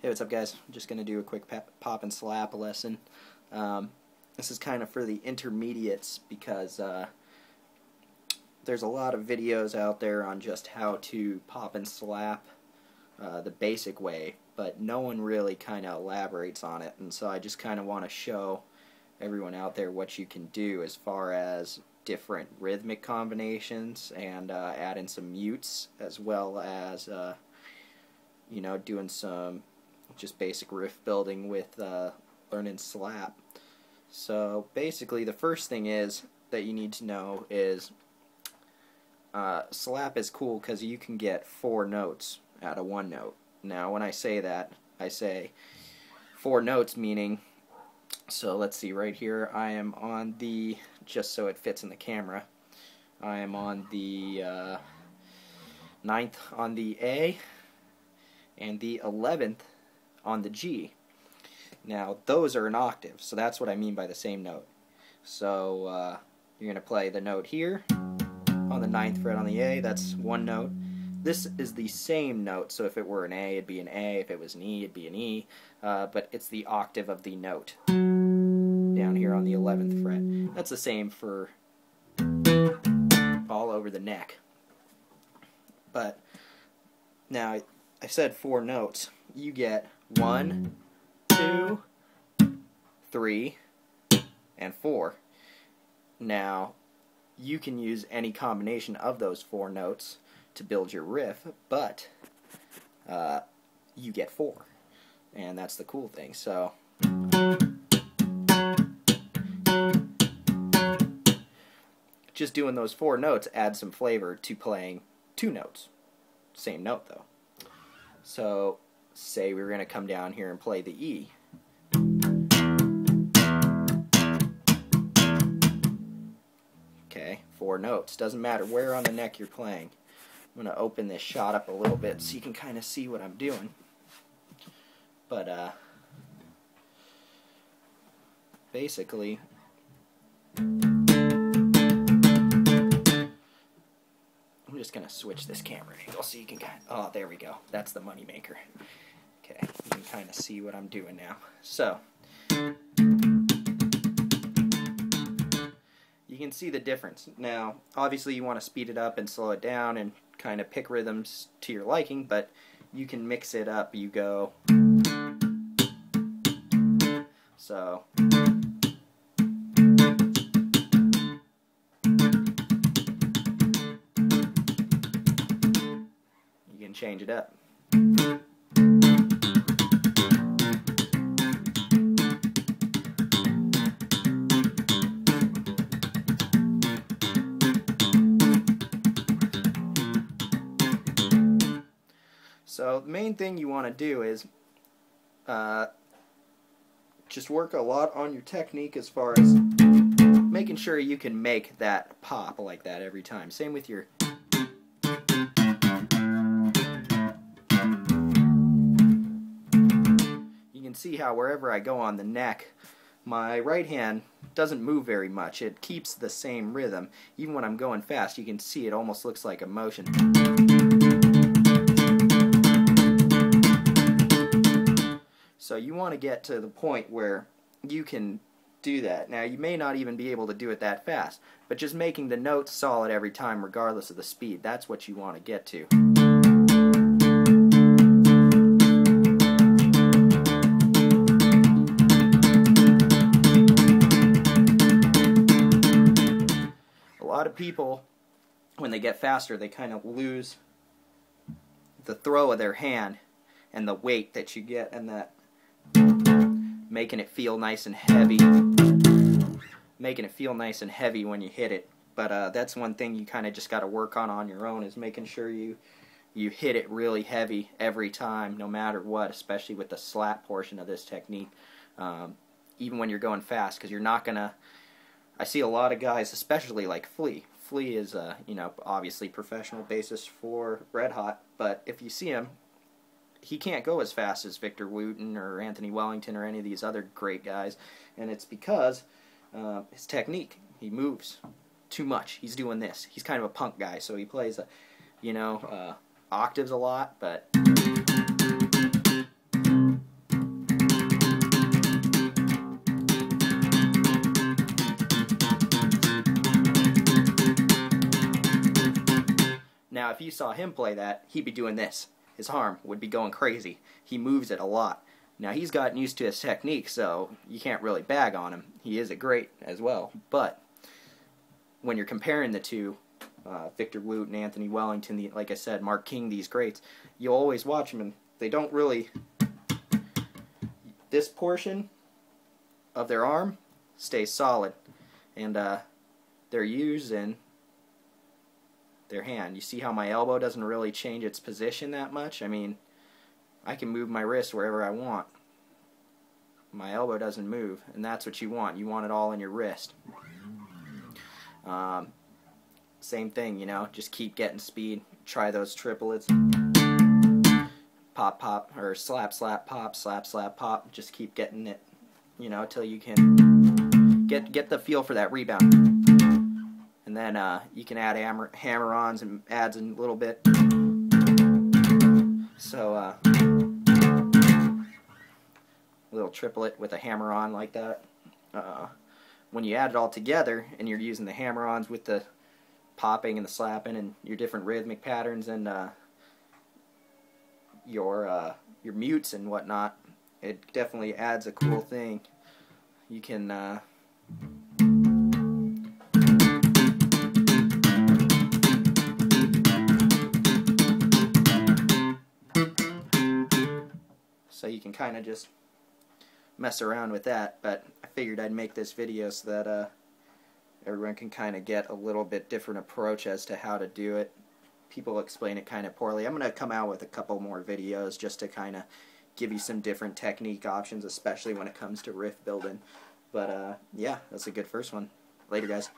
Hey, what's up, guys? I'm just going to do a quick pop and slap lesson. This is kind of for the intermediates because there's a lot of videos out there on just how to pop and slap the basic way, but no one really kind of elaborates on it, and so I just kind of want to show everyone out there what you can do as far as different rhythmic combinations and add in some mutes, as well as you know, doing some just basic riff building with learning slap. So basically the first thing is that you need to know is slap is cool because you can get 4 notes out of 1 note. Now when I say that, I say 4 notes, meaning, so let's see, right here I am on the, just so it fits in the camera, I am on the 9th on the A and the 11th on the G. Now those are an octave, so that's what I mean by the same note. So you're going to play the note here on the 9th fret on the A, that's 1 note. This is the same note, so if it were an A, it'd be an A, if it was an E, it'd be an E, but it's the octave of the note down here on the 11th fret. That's the same for all over the neck. But now I said 4 notes. You get 1, 2, 3, and 4. Now you can use any combination of those 4 notes to build your riff, but you get 4, and that's the cool thing. So just doing those 4 notes adds some flavor to playing 2 notes. Same note though. So say we were going to come down here and play the E. Okay, 4 notes. Doesn't matter where on the neck you're playing. I'm going to open this shot up a little bit so you can kind of see what I'm doing. But basically, I'm just going to switch this camera angle so you can kind of, oh, there we go. That's the money maker. Okay, you can kind of see what I'm doing now. So you can see the difference. Now, obviously you want to speed it up and slow it down and kind of pick rhythms to your liking, but you can mix it up. You go, so you can change it up. So the main thing you want to do is just work a lot on your technique as far as making sure you can make that pop like that every time. Same with your, you can see how wherever I go on the neck, my right hand doesn't move very much. It keeps the same rhythm. Even when I'm going fast, you can see it almost looks like a motion. So you want to get to the point where you can do that. Now you may not even be able to do it that fast, but just making the notes solid every time regardless of the speed, that's what you want to get to. A lot of people, when they get faster, they kind of lose the throw of their hand and the weight that you get, and that making it feel nice and heavy, when you hit it. But that's one thing you kind of just got to work on your own, is making sure you hit it really heavy every time, no matter what, especially with the slap portion of this technique, even when you're going fast, because you're not gonna, I see a lot of guys, especially like Flea is you know, obviously professional bassist for Red Hot, but if you see him, he can't go as fast as Victor Wooten or Anthony Wellington or any of these other great guys, and it's because his technique. He moves too much. He's doing this. He's kind of a punk guy, so he plays, you know, octaves a lot, but if you saw him play that, he'd be doing this. His arm would be going crazy. He moves it a lot. Now, he's gotten used to his technique, so you can't really bag on him. He is a great as well. But when you're comparing the two, Victor Lute and Anthony Wellington, like I said, Mark King, these greats, you always watch them, and they don't really... This portion of their arm stays solid, and they're using their hand. You see how my elbow doesn't really change its position that much? I mean, I can move my wrist wherever I want. My elbow doesn't move, and that's what you want. You want it all in your wrist. Same thing, you know, just keep getting speed. Try those triplets. Pop, pop, or slap, slap, pop, slap, slap, pop. Just keep getting it, you know, till you can get the feel for that rebound. And then you can add hammer-ons and adds a little bit. So a little triplet with a hammer-on like that. When you add it all together and you're using the hammer-ons with the popping and the slapping and your different rhythmic patterns and your mutes and whatnot, it definitely adds a cool thing. You can so you can kind of just mess around with that, but I figured I'd make this video so that everyone can kind of get a little bit different approach as to how to do it. People explain it kind of poorly. I'm going to come out with a couple more videos just to kind of give you some different technique options, especially when it comes to riff building. But yeah, that's a good first one. Later, guys.